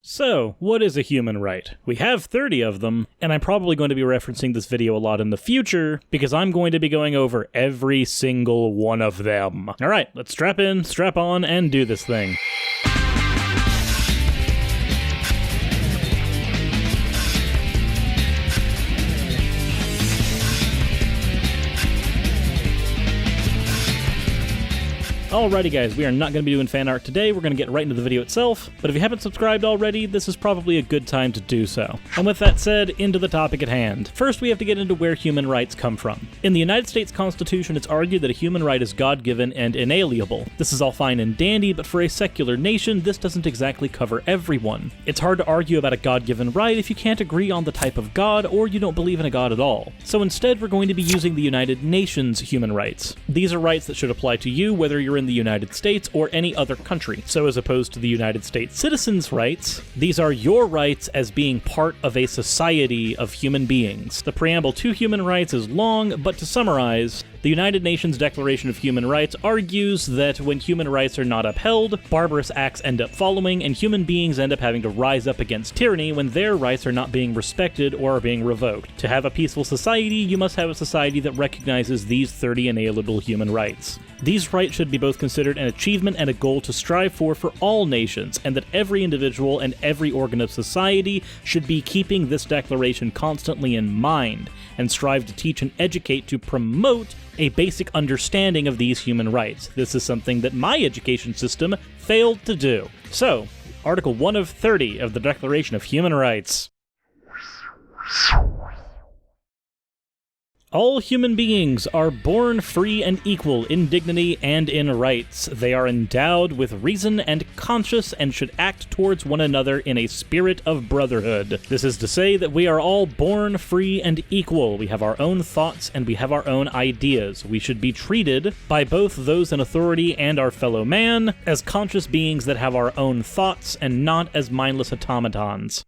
So, what is a human right? We have 30 of them, and I'm probably going to be referencing this video a lot in the future, because I'm going to be going over every single one of them. Alright, let's strap in, strap on, and do this thing. Alrighty guys, we are not going to be doing fan art today, we're going to get right into the video itself, but if you haven't subscribed already, this is probably a good time to do so. And with that said, into the topic at hand. First, we have to get into where human rights come from. In the United States Constitution, it's argued that a human right is God-given and inalienable. This is all fine and dandy, but for a secular nation, this doesn't exactly cover everyone. It's hard to argue about a God-given right if you can't agree on the type of God or you don't believe in a God at all. So instead, we're going to be using the United Nations human rights. These are rights that should apply to you whether you're in the United States or any other country. So as opposed to the United States citizens' rights, these are your rights as being part of a society of human beings. The preamble to human rights is long, but to summarize, the United Nations Declaration of Human Rights argues that when human rights are not upheld, barbarous acts end up following, and human beings end up having to rise up against tyranny when their rights are not being respected or are being revoked. To have a peaceful society, you must have a society that recognizes these 30 inalienable human rights. These rights should be both considered an achievement and a goal to strive for all nations, and that every individual and every organ of society should be keeping this declaration constantly in mind, and strive to teach and educate to promote a basic understanding of these human rights. This is something that my education system failed to do. So, Article 1 of 30 of the Declaration of Human Rights. All human beings are born free and equal in dignity and in rights. They are endowed with reason and conscience and should act towards one another in a spirit of brotherhood. This is to say that we are all born free and equal. We have our own thoughts and we have our own ideas. We should be treated by both those in authority and our fellow man as conscious beings that have our own thoughts and not as mindless automatons.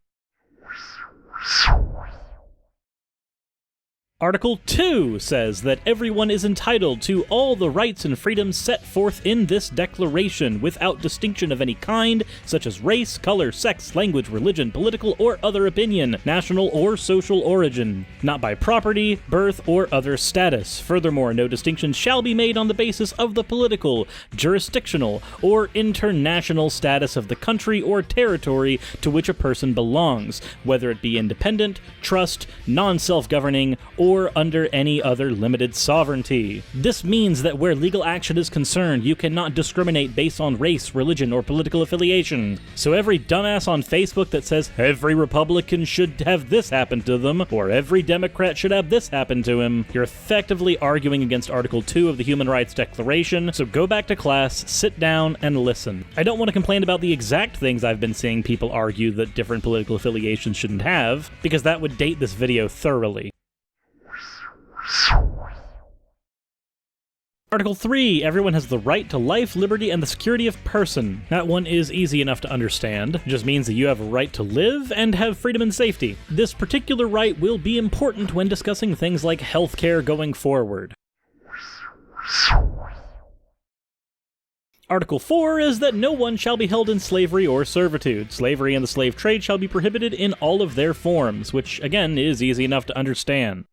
Article 2 says that everyone is entitled to all the rights and freedoms set forth in this declaration without distinction of any kind, such as race, color, sex, language, religion, political or other opinion, national or social origin, not by property, birth, or other status. Furthermore, no distinction shall be made on the basis of the political, jurisdictional, or international status of the country or territory to which a person belongs, whether it be independent, trust, non-self-governing, or under any other limited sovereignty. This means that where legal action is concerned, you cannot discriminate based on race, religion, or political affiliation. So every dumbass on Facebook that says every Republican should have this happen to them, or every Democrat should have this happen to him, you're effectively arguing against Article 2 of the Human Rights Declaration, so go back to class, sit down, and listen. I don't want to complain about the exact things I've been seeing people argue that different political affiliations shouldn't have, because that would date this video thoroughly. Article 3, everyone has the right to life, liberty, and the security of person. That one is easy enough to understand. It just means that you have a right to live and have freedom and safety. This particular right will be important when discussing things like healthcare going forward. Article 4 is that no one shall be held in slavery or servitude. Slavery and the slave trade shall be prohibited in all of their forms, which, again, is easy enough to understand.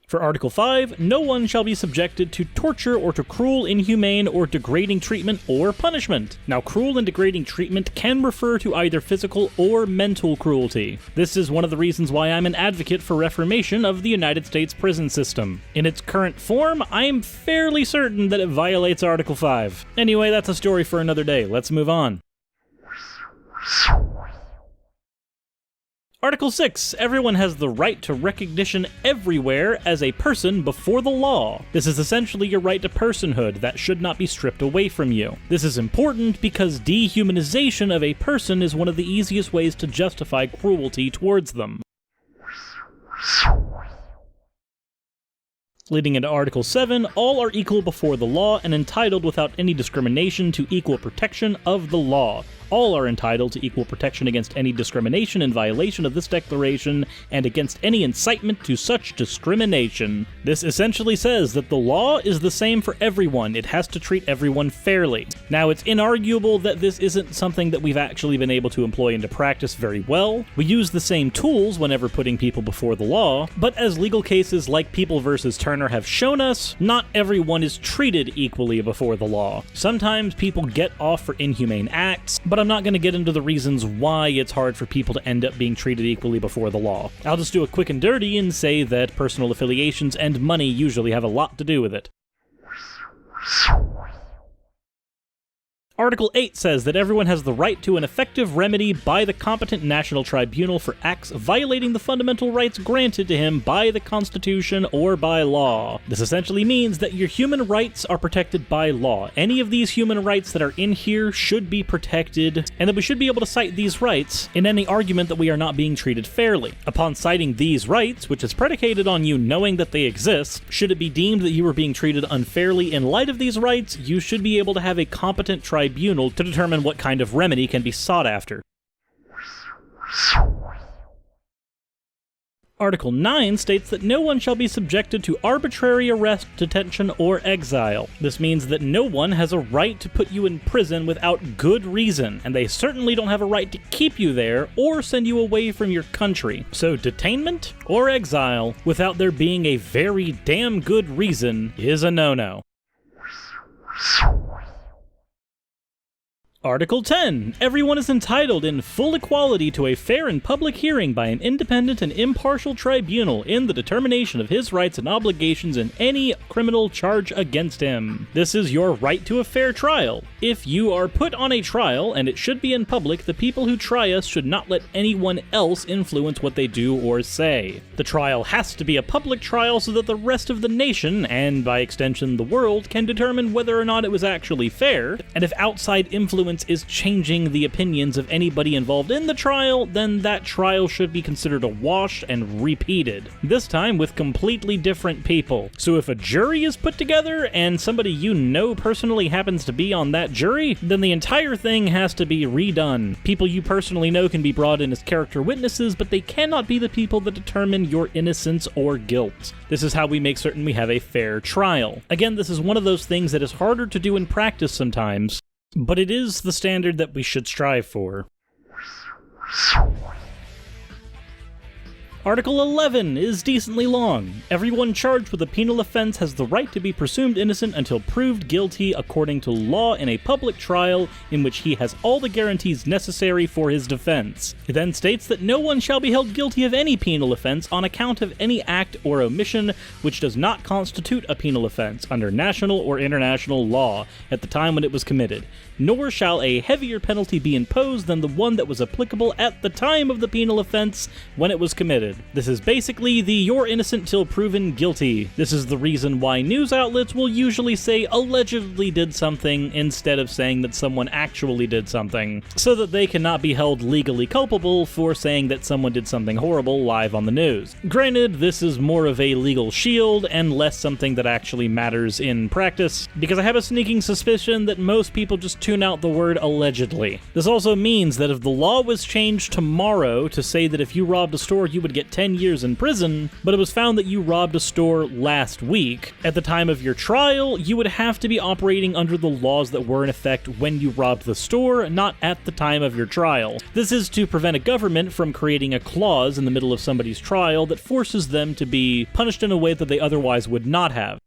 For Article 5, no one shall be subjected to torture or to cruel, inhumane, or degrading treatment or punishment. Now, cruel and degrading treatment can refer to either physical or mental cruelty. This is one of the reasons why I'm an advocate for reformation of the United States prison system. In its current form, I am fairly certain that it violates Article 5. Anyway, that's a story for another day. Let's move on. Article 6, everyone has the right to recognition everywhere as a person before the law. This is essentially your right to personhood that should not be stripped away from you. This is important because dehumanization of a person is one of the easiest ways to justify cruelty towards them. Leading into Article 7, all are equal before the law and entitled without any discrimination to equal protection of the law. All are entitled to equal protection against any discrimination in violation of this declaration and against any incitement to such discrimination. This essentially says that the law is the same for everyone. It has to treat everyone fairly. Now, it's inarguable that this isn't something that we've actually been able to employ into practice very well. We use the same tools whenever putting people before the law, but as legal cases like People v. Turner have shown us, not everyone is treated equally before the law. Sometimes people get off for inhumane acts, but I'm not going to get into the reasons why it's hard for people to end up being treated equally before the law. I'll just do a quick and dirty and say that personal affiliations and money usually have a lot to do with it. Article 8 says that everyone has the right to an effective remedy by the competent national tribunal for acts violating the fundamental rights granted to him by the Constitution or by law. This essentially means that your human rights are protected by law. Any of these human rights that are in here should be protected, and that we should be able to cite these rights in any argument that we are not being treated fairly. Upon citing these rights, which is predicated on you knowing that they exist, should it be deemed that you are being treated unfairly in light of these rights, you should be able to have a competent tribunal to determine what kind of remedy can be sought after. Article 9 states that no one shall be subjected to arbitrary arrest, detention, or exile. This means that no one has a right to put you in prison without good reason, and they certainly don't have a right to keep you there or send you away from your country. So detainment or exile, without there being a very damn good reason, is a no-no. Article 10. Everyone is entitled in full equality to a fair and public hearing by an independent and impartial tribunal in the determination of his rights and obligations in any criminal charge against him. This is your right to a fair trial. If you are put on a trial, and it should be in public, the people who try us should not let anyone else influence what they do or say. The trial has to be a public trial so that the rest of the nation, and by extension the world, can determine whether or not it was actually fair, and if outside influence is changing the opinions of anybody involved in the trial, then that trial should be considered a wash and repeated, this time with completely different people. So if a jury is put together and somebody you know personally happens to be on that jury, then the entire thing has to be redone. People you personally know can be brought in as character witnesses, but they cannot be the people that determine your innocence or guilt. This is how we make certain we have a fair trial. Again, this is one of those things that is harder to do in practice sometimes, but it is the standard that we should strive for. Article 11 is decently long. Everyone charged with a penal offense has the right to be presumed innocent until proved guilty according to law in a public trial in which he has all the guarantees necessary for his defense. It then states that no one shall be held guilty of any penal offense on account of any act or omission which does not constitute a penal offense under national or international law at the time when it was committed, nor shall a heavier penalty be imposed than the one that was applicable at the time of the penal offense when it was committed. This is basically the you're innocent till proven guilty. This is the reason why news outlets will usually say allegedly did something instead of saying that someone actually did something, so that they cannot be held legally culpable for saying that someone did something horrible live on the news. Granted, this is more of a legal shield and less something that actually matters in practice, because I have a sneaking suspicion that most people just tune out the word allegedly. This also means that if the law was changed tomorrow to say that if you robbed a store you would get 10 years in prison, but it was found that you robbed a store last week, at the time of your trial, you would have to be operating under the laws that were in effect when you robbed the store, not at the time of your trial. This is to prevent a government from creating a clause in the middle of somebody's trial that forces them to be punished in a way that they otherwise would not have.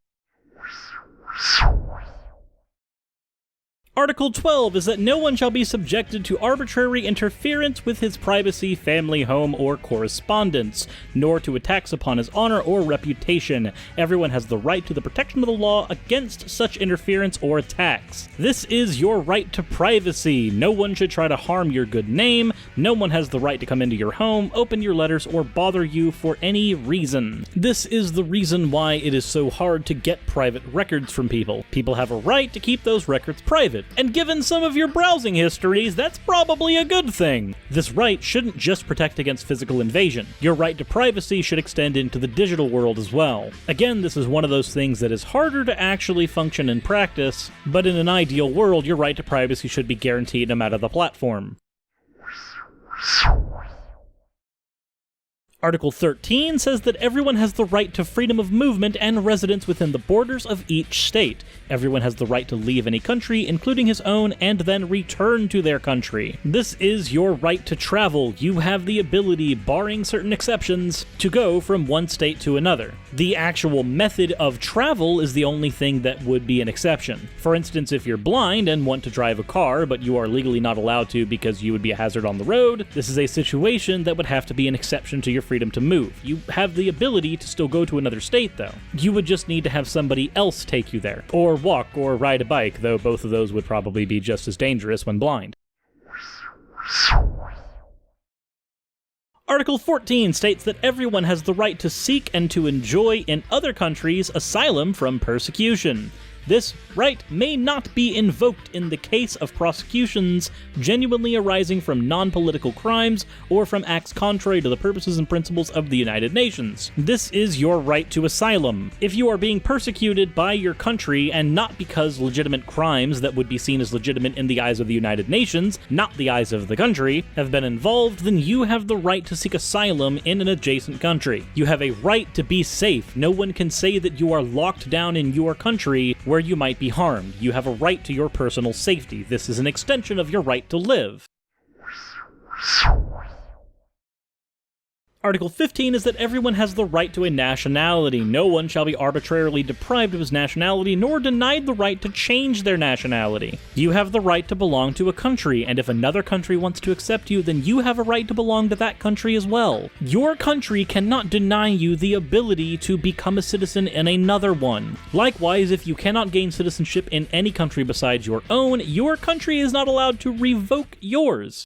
Article 12 is that no one shall be subjected to arbitrary interference with his privacy, family, home, or correspondence, nor to attacks upon his honor or reputation. Everyone has the right to the protection of the law against such interference or attacks. This is your right to privacy. No one should try to harm your good name. No one has the right to come into your home, open your letters, or bother you for any reason. This is the reason why it is so hard to get private records from people. People have a right to keep those records private. And given some of your browsing histories, that's probably a good thing. This right shouldn't just protect against physical invasion. Your right to privacy should extend into the digital world as well. Again, this is one of those things that is harder to actually function in practice, but in an ideal world, your right to privacy should be guaranteed no matter the platform. Article 13 says that everyone has the right to freedom of movement and residence within the borders of each state. Everyone has the right to leave any country, including his own, and then return to their country. This is your right to travel. You have the ability, barring certain exceptions, to go from one state to another. The actual method of travel is the only thing that would be an exception. For instance, if you're blind and want to drive a car, but you are legally not allowed to because you would be a hazard on the road, this is a situation that would have to be an exception to your freedom to move. You have the ability to still go to another state, though. You would just need to have somebody else take you there, or walk or ride a bike, though both of those would probably be just as dangerous when blind. Article 14 states that everyone has the right to seek and to enjoy in other countries asylum from persecution. This right may not be invoked in the case of prosecutions genuinely arising from non-political crimes or from acts contrary to the purposes and principles of the United Nations. This is your right to asylum. If you are being persecuted by your country and not because legitimate crimes that would be seen as legitimate in the eyes of the United Nations, not the eyes of the country, have been involved, then you have the right to seek asylum in an adjacent country. You have a right to be safe. No one can say that you are locked down in your country where you might be harmed. You have a right to your personal safety. This is an extension of your right to live. Article 15 is that everyone has the right to a nationality. No one shall be arbitrarily deprived of his nationality, nor denied the right to change their nationality. You have the right to belong to a country, and if another country wants to accept you, then you have a right to belong to that country as well. Your country cannot deny you the ability to become a citizen in another one. Likewise, if you cannot gain citizenship in any country besides your own, your country is not allowed to revoke yours.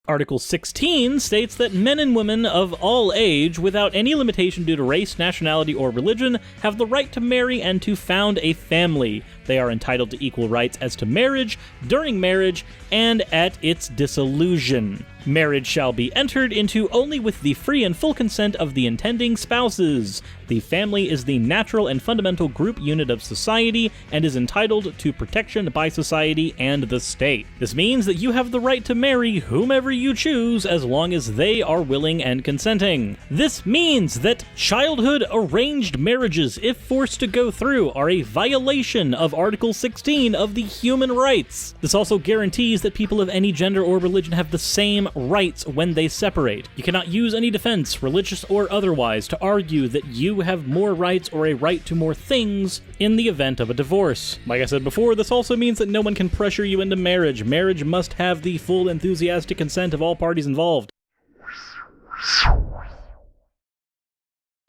Article 16 states that men and women of all age, without any limitation due to race, nationality, or religion, have the right to marry and to found a family. They are entitled to equal rights as to marriage, during marriage, and at its dissolution. Marriage shall be entered into only with the free and full consent of the intending spouses. The family is the natural and fundamental group unit of society and is entitled to protection by society and the state. This means that you have the right to marry whomever you choose as long as they are willing and consenting. This means that childhood arranged marriages, if forced to go through, are a violation of Article 16 of the human rights. This also guarantees that people of any gender or religion have the same rights when they separate. You cannot use any defense, religious or otherwise, to argue that you have more rights or a right to more things in the event of a divorce. Like I said before, this also means that no one can pressure you into marriage. Marriage must have the full enthusiastic consent of all parties involved.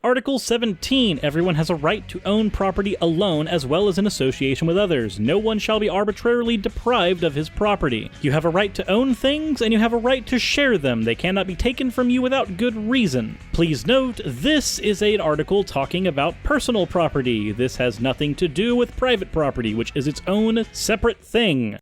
Article 17. Everyone has a right to own property alone as well as in association with others. No one shall be arbitrarily deprived of his property. You have a right to own things, and you have a right to share them. They cannot be taken from you without good reason. Please note, this is an article talking about personal property. This has nothing to do with private property, which is its own separate thing.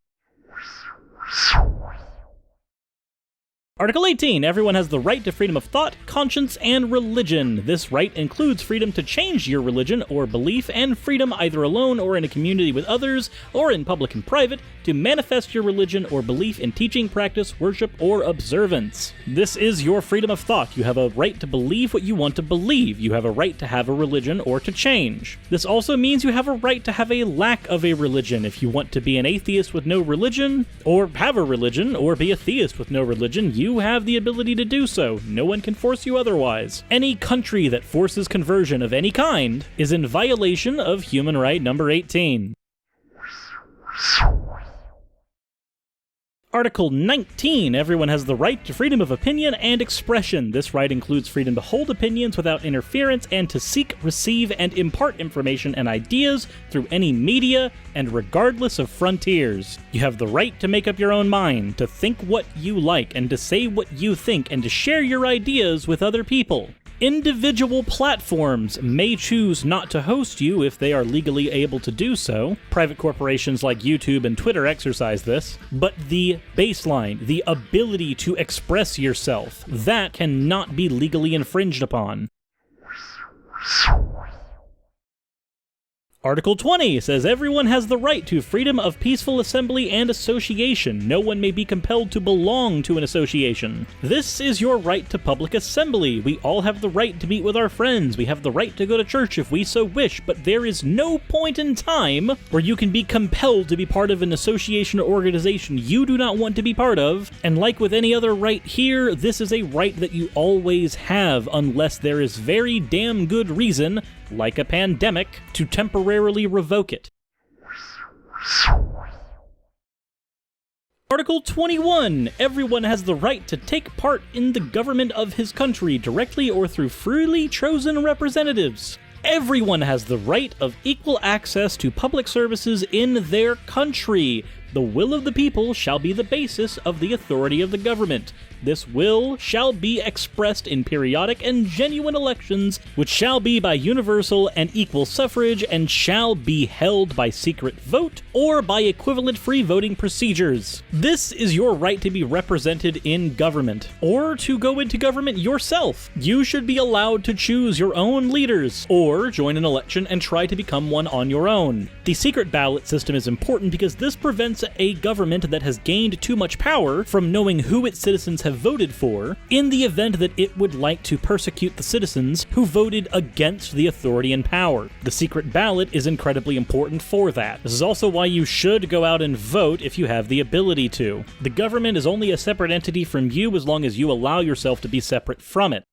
Article 18. Everyone has the right to freedom of thought, conscience, and religion. This right includes freedom to change your religion or belief, and freedom either alone or in a community with others, or in public and private, to manifest your religion or belief in teaching, practice, worship, or observance. This is your freedom of thought. You have a right to believe what you want to believe. You have a right to have a religion or to change. This also means you have a right to have a lack of a religion. If you want to be an atheist with no religion, or have a religion, or be a theist with no religion, you have the ability to do so. No one can force you otherwise. Any country that forces conversion of any kind is in violation of human right number 18. Article 19. Everyone has the right to freedom of opinion and expression. This right includes freedom to hold opinions without interference and to seek, receive, and impart information and ideas through any media and regardless of frontiers. You have the right to make up your own mind, to think what you like, and to say what you think, and to share your ideas with other people. Individual platforms may choose not to host you if they are legally able to do so. Private corporations like YouTube and Twitter exercise this. But the baseline, the ability to express yourself, that cannot be legally infringed upon. Article 20 says everyone has the right to freedom of peaceful assembly and association. No one may be compelled to belong to an association. This is your right to public assembly. We all have the right to meet with our friends. We have the right to go to church if we so wish, but there is no point in time where you can be compelled to be part of an association or organization you do not want to be part of. And like with any other right here, this is a right that you always have unless there is very damn good reason, like a pandemic, to temporarily revoke it. Article 21. Everyone has the right to take part in the government of his country, directly or through freely chosen representatives. Everyone has the right of equal access to public services in their country. The will of the people shall be the basis of the authority of the government. This will shall be expressed in periodic and genuine elections, which shall be by universal and equal suffrage, and shall be held by secret vote or by equivalent free voting procedures. This is your right to be represented in government, or to go into government yourself. You should be allowed to choose your own leaders, or join an election and try to become one on your own. The secret ballot system is important because this prevents a government that has gained too much power from knowing who its citizens have voted for, in the event that it would like to persecute the citizens who voted against the authority and power. The secret ballot is incredibly important for that. This is also why you should go out and vote if you have the ability to. The government is only a separate entity from you as long as you allow yourself to be separate from it.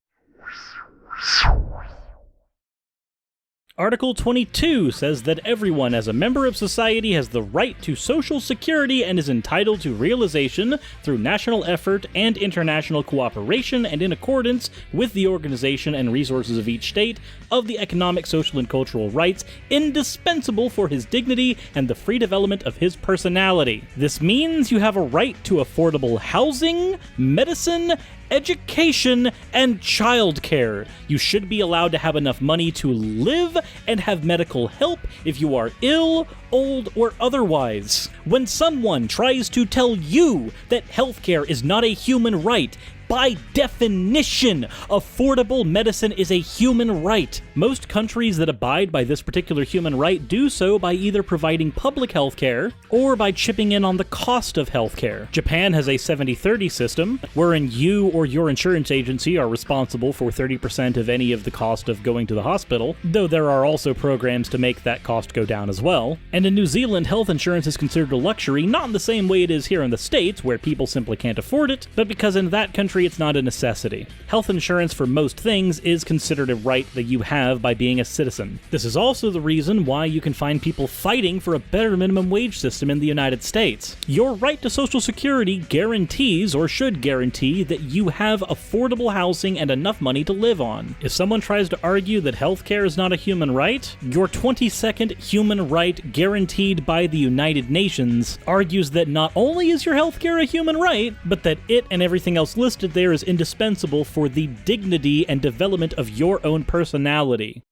Article 22 says that everyone as a member of society has the right to social security and is entitled to realization through national effort and international cooperation and in accordance with the organization and resources of each state of the economic, social, and cultural rights indispensable for his dignity and the free development of his personality. This means you have a right to affordable housing, medicine, education, and childcare. You should be allowed to have enough money to live and have medical help if you are ill, old, or otherwise. When someone tries to tell you that healthcare is not a human right, by definition, affordable medicine is a human right. Most countries that abide by this particular human right do so by either providing public healthcare or by chipping in on the cost of healthcare. Japan has a 70-30 system, wherein you or your insurance agency are responsible for 30% of any of the cost of going to the hospital, though there are also programs to make that cost go down as well. And in New Zealand, health insurance is considered a luxury, not in the same way it is here in the States, where people simply can't afford it, but because in that country it's not a necessity. Health insurance for most things is considered a right that you have by being a citizen. This is also the reason why you can find people fighting for a better minimum wage system in the United States. Your right to Social Security guarantees, or should guarantee, that you have affordable housing and enough money to live on. If someone tries to argue that healthcare is not a human right, your 22nd human right guaranteed by the United Nations argues that not only is your healthcare a human right, but that it and everything else listed there is indispensable for the dignity and development of your own personality.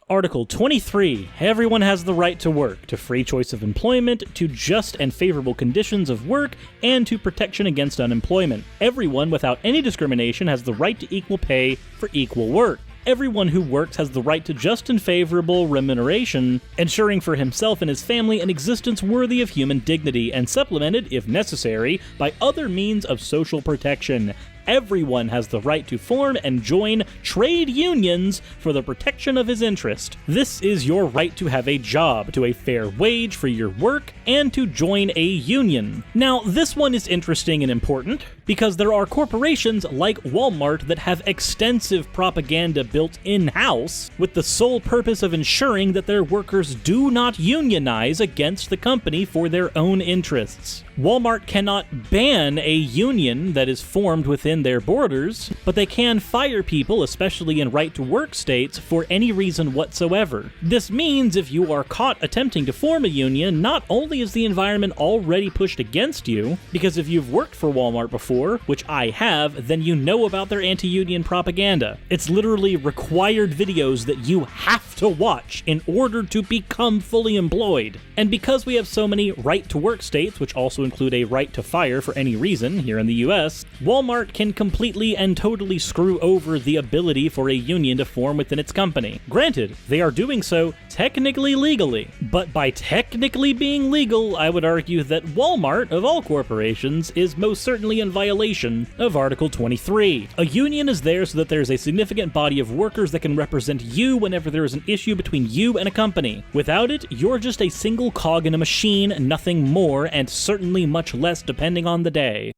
Article 23. Everyone has the right to work, to free choice of employment, to just and favorable conditions of work, and to protection against unemployment. Everyone, without any discrimination, has the right to equal pay for equal work. Everyone who works has the right to just and favorable remuneration, ensuring for himself and his family an existence worthy of human dignity, and supplemented, if necessary, by other means of social protection. Everyone has the right to form and join trade unions for the protection of his interest. This is your right to have a job, to a fair wage for your work, and to join a union. Now, this one is interesting and important because there are corporations like Walmart that have extensive propaganda built in-house with the sole purpose of ensuring that their workers do not unionize against the company for their own interests. Walmart cannot ban a union that is formed within their borders, but they can fire people, especially in right-to-work states, for any reason whatsoever. This means if you are caught attempting to form a union, not only is the environment already pushed against you, because if you've worked for Walmart before, before, which I have, then you know about their anti-union propaganda. It's literally required videos that you have to watch in order to become fully employed. And because we have so many right-to-work states, which also include a right to fire for any reason here in the US, Walmart can completely and totally screw over the ability for a union to form within its company. Granted, they are doing so technically legally, but by technically being legal, I would argue that Walmart, of all corporations, is most certainly in violation of Article 23. A union is there so that there's a significant body of workers that can represent you whenever there is an issue between you and a company. Without it, you're just a single cog in a machine, nothing more, and certainly much less depending on the day.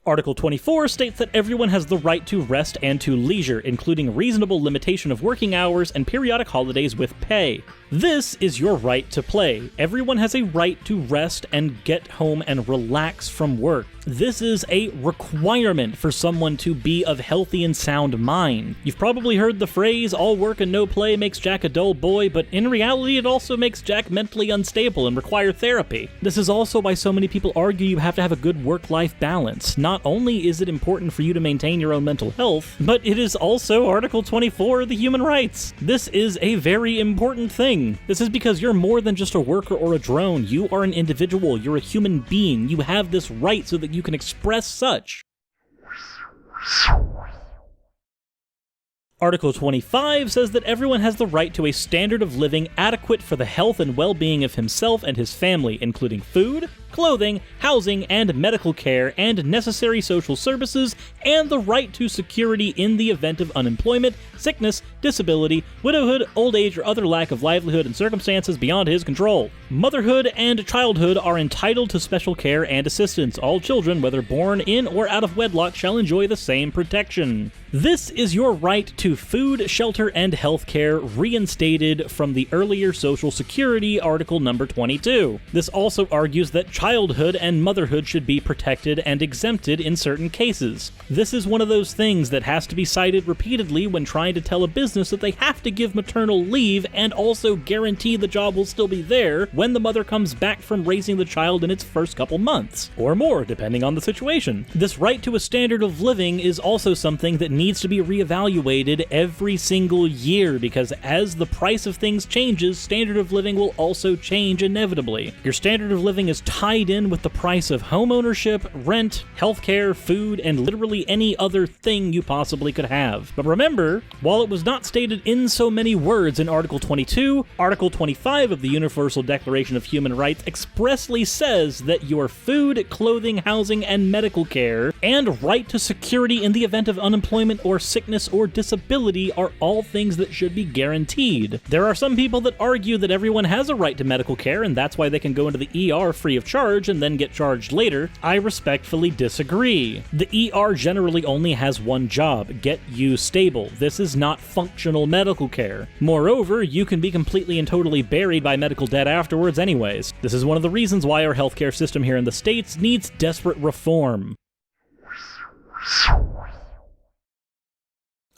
Article 24 states that everyone has the right to rest and to leisure, including reasonable limitation of working hours and periodic holidays with pay. This is your right to play. Everyone has a right to rest and get home and relax from work. This is a requirement for someone to be of healthy and sound mind. You've probably heard the phrase, all work and no play makes Jack a dull boy, but in reality it also makes Jack mentally unstable and require therapy. This is also why so many people argue you have to have a good work-life balance. Not only is it important for you to maintain your own mental health, but it is also Article 24 of the human rights. This is a very important thing. This is because you're more than just a worker or a drone. You are an individual. You're a human being. You have this right so that you can express such. Article 25 says that everyone has the right to a standard of living adequate for the health and well-being of himself and his family, including food, clothing, housing, and medical care, and necessary social services, and the right to security in the event of unemployment, sickness, disability, widowhood, old age, or other lack of livelihood in circumstances beyond his control. Motherhood and childhood are entitled to special care and assistance. All children, whether born in or out of wedlock, shall enjoy the same protection. This is your right to food, shelter, and health care, reinstated from the earlier Social Security Article number 22. This also argues that childhood and motherhood should be protected and exempted in certain cases. This is one of those things that has to be cited repeatedly when trying to tell a business that they have to give maternal leave and also guarantee the job will still be there when the mother comes back from raising the child in its first couple months, or more, depending on the situation. This right to a standard of living is also something that needs to be reevaluated every single year, because as the price of things changes, standard of living will also change inevitably. Your standard of living is tied in with the price of home ownership, rent, healthcare, food, and literally any other thing you possibly could have. But remember, while it was not stated in so many words in Article 22, Article 25 of the Universal Declaration of Human Rights expressly says that your food, clothing, housing, and medical care, and right to security in the event of unemployment or sickness or disability are all things that should be guaranteed. There are some people that argue that everyone has a right to medical care and that's why they can go into the ER free of charge and then get charged later. I respectfully disagree. The ER generally only has one job: get you stable. This is not functional medical care. Moreover, you can be completely and totally buried by medical debt afterwards anyways. This is one of the reasons why our healthcare system here in the States needs desperate reform.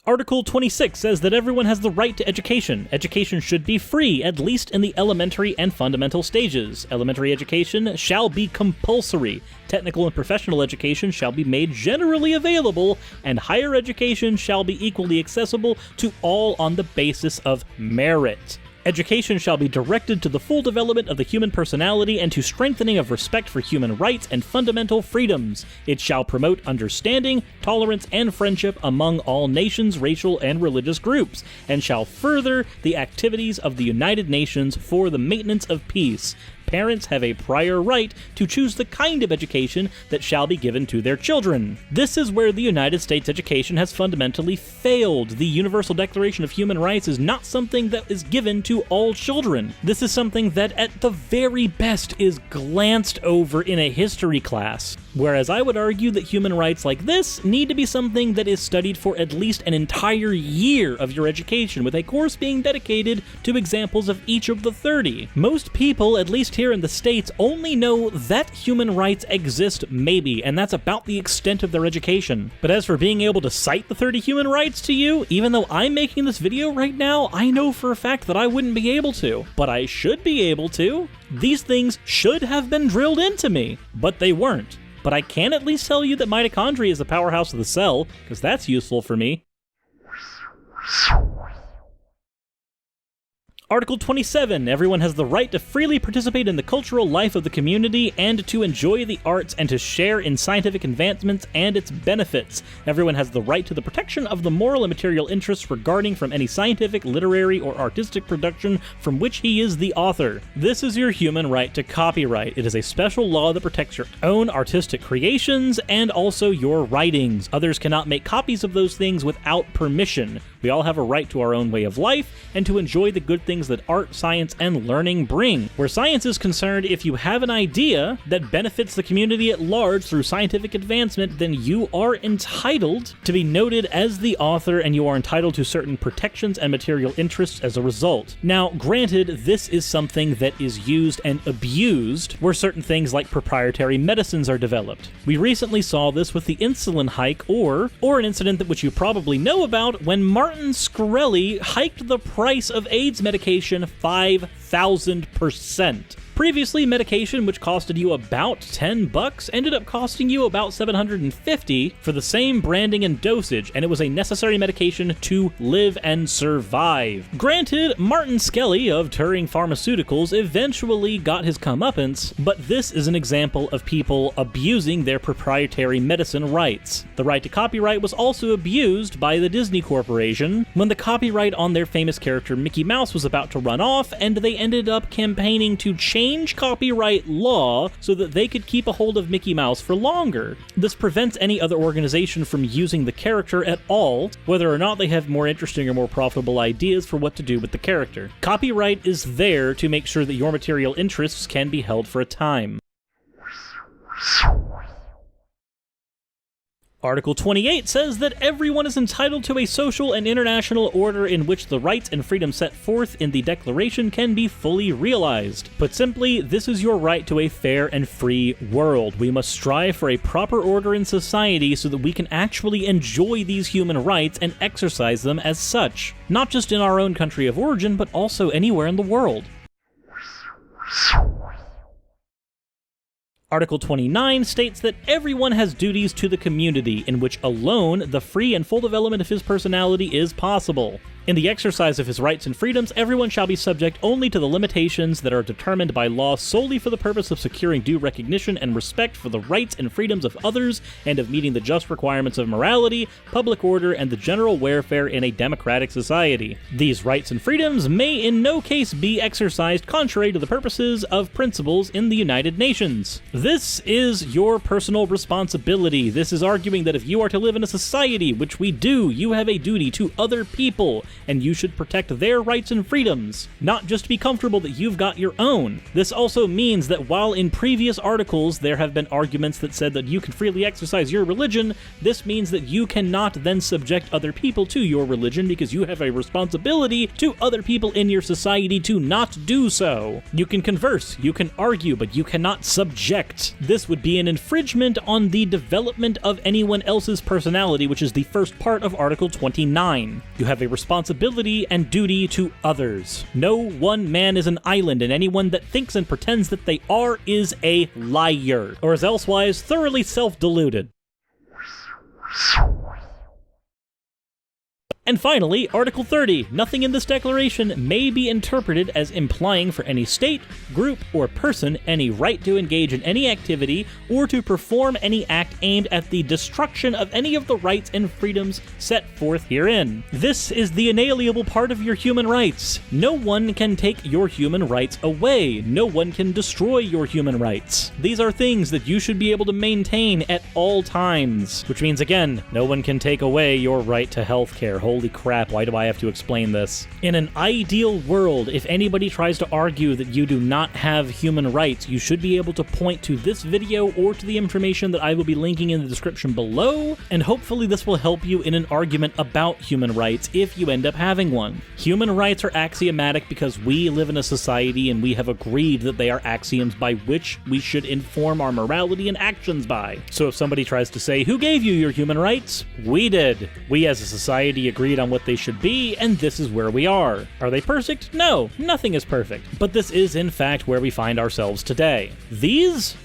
Article 26 says that everyone has the right to education. Education should be free, at least in the elementary and fundamental stages. Elementary education shall be compulsory. Technical and professional education shall be made generally available, and higher education shall be equally accessible to all on the basis of merit. Education shall be directed to the full development of the human personality and to strengthening of respect for human rights and fundamental freedoms. It shall promote understanding, tolerance, and friendship among all nations, racial, and religious groups, and shall further the activities of the United Nations for the maintenance of peace. Parents have a prior right to choose the kind of education that shall be given to their children. This is where the United States education has fundamentally failed. The Universal Declaration of Human Rights is not something that is given to all children. This is something that at the very best is glanced over in a history class. Whereas I would argue that human rights like this need to be something that is studied for at least an entire year of your education, with a course being dedicated to examples of each of the 30. Most people, at least here in the States, only know that human rights exist maybe, and that's about the extent of their education. But as for being able to cite the 30 human rights to you, even though I'm making this video right now, I know for a fact that I wouldn't be able to. But I should be able to. These things should have been drilled into me, but they weren't. But I can at least tell you that mitochondria is the powerhouse of the cell, because that's useful for me. Article 27. Everyone has the right to freely participate in the cultural life of the community and to enjoy the arts and to share in scientific advancements and its benefits. Everyone has the right to the protection of the moral and material interests regarding from any scientific, literary, or artistic production from which he is the author. This is your human right to copyright. It is a special law that protects your own artistic creations and also your writings. Others cannot make copies of those things without permission. We all have a right to our own way of life and to enjoy the good things that art, science, and learning bring. Where science is concerned, if you have an idea that benefits the community at large through scientific advancement, then you are entitled to be noted as the author, and you are entitled to certain protections and material interests as a result. Now, granted, this is something that is used and abused where certain things like proprietary medicines are developed. We recently saw this with the insulin hike, or an incident that which you probably know about, when Martin Shkreli hiked the price of AIDS medication 5,000%. Previously, medication which costed you about $10 ended up costing you about $750 for the same branding and dosage, and it was a necessary medication to live and survive. Granted, Martin Shkreli of Turing Pharmaceuticals eventually got his comeuppance, but this is an example of people abusing their proprietary medicine rights. The right to copyright was also abused by the Disney Corporation when the copyright on their famous character Mickey Mouse was about to run off, and they ended up campaigning to change copyright law so that they could keep a hold of Mickey Mouse for longer. This prevents any other organization from using the character at all, whether or not they have more interesting or more profitable ideas for what to do with the character. Copyright is there to make sure that your material interests can be held for a time. Article 28 says that everyone is entitled to a social and international order in which the rights and freedoms set forth in the Declaration can be fully realized. Put simply, this is your right to a fair and free world. We must strive for a proper order in society so that we can actually enjoy these human rights and exercise them as such, not just in our own country of origin, but also anywhere in the world. Article 29 states that everyone has duties to the community, in which alone the free and full development of his personality is possible. In the exercise of his rights and freedoms, everyone shall be subject only to the limitations that are determined by law solely for the purpose of securing due recognition and respect for the rights and freedoms of others and of meeting the just requirements of morality, public order, and the general welfare in a democratic society. These rights and freedoms may in no case be exercised contrary to the purposes of principles in the United Nations. This is your personal responsibility. This is arguing that if you are to live in a society, which we do, you have a duty to other people, and you should protect their rights and freedoms, not just be comfortable that you've got your own. This also means that while in previous articles there have been arguments that said that you can freely exercise your religion, this means that you cannot then subject other people to your religion because you have a responsibility to other people in your society to not do so. You can converse, you can argue, but you cannot subject. This would be an infringement on the development of anyone else's personality, which is the first part of Article 29. You have a responsibility and duty to others. No one man is an island, and anyone that thinks and pretends that they are is a liar, or is elsewise thoroughly self-deluded. And finally, Article 30. Nothing in this declaration may be interpreted as implying for any state, group, or person any right to engage in any activity or to perform any act aimed at the destruction of any of the rights and freedoms set forth herein. This is the inalienable part of your human rights. No one can take your human rights away. No one can destroy your human rights. These are things that you should be able to maintain at all times, which means, again, no one can take away your right to healthcare. Holy holy crap, why do I have to explain this? In an ideal world, if anybody tries to argue that you do not have human rights, you should be able to point to this video or to the information that I will be linking in the description below, and hopefully this will help you in an argument about human rights if you end up having one. Human rights are axiomatic because we live in a society and we have agreed that they are axioms by which we should inform our morality and actions by. So if somebody tries to say, who gave you your human rights? We did. We as a society agreed on what they should be, and this is where we are. Are they perfect? No, nothing is perfect. But this is in fact where we find ourselves today. These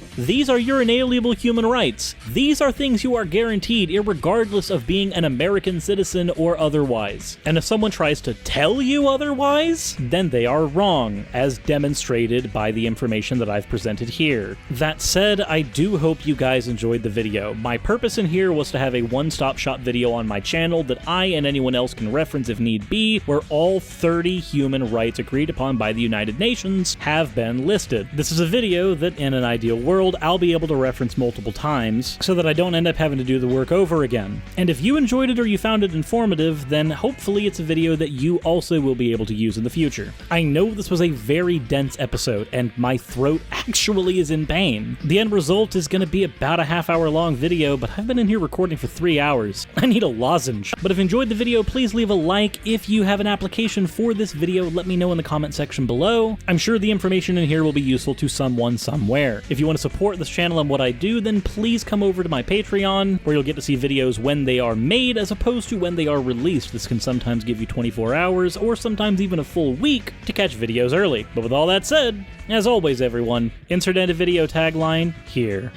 are your inalienable human rights. These are things you are guaranteed irregardless of being an American citizen or otherwise. And if someone tries to tell you otherwise, then they are wrong, as demonstrated by the information that I've presented here. That said, I do hope you guys enjoyed the video. My purpose in here was to have a one-stop shop video on my channel that I and anyone else can reference if need be, where all 30 human rights agreed upon by the United Nations have been listed. This is a video that, in an ideal world, I'll be able to reference multiple times so that I don't end up having to do the work over again. And if you enjoyed it or you found it informative, then hopefully it's a video that you also will be able to use in the future. I know this was a very dense episode and my throat actually is in pain. The end result is going to be about a half-hour long video, but I've been in here recording for 3 hours. I need a lozenge. But if you enjoyed the video, please leave a like. If you have an application for this video, let me know in the comment section below. I'm sure the information in here will be useful to someone somewhere. If you want to support this channel and what I do, then please come over to my Patreon, where you'll get to see videos when they are made as opposed to when they are released. This can sometimes give you 24 hours or sometimes even a full week to catch videos early. But with all that said, as always everyone, insert end of video tagline here.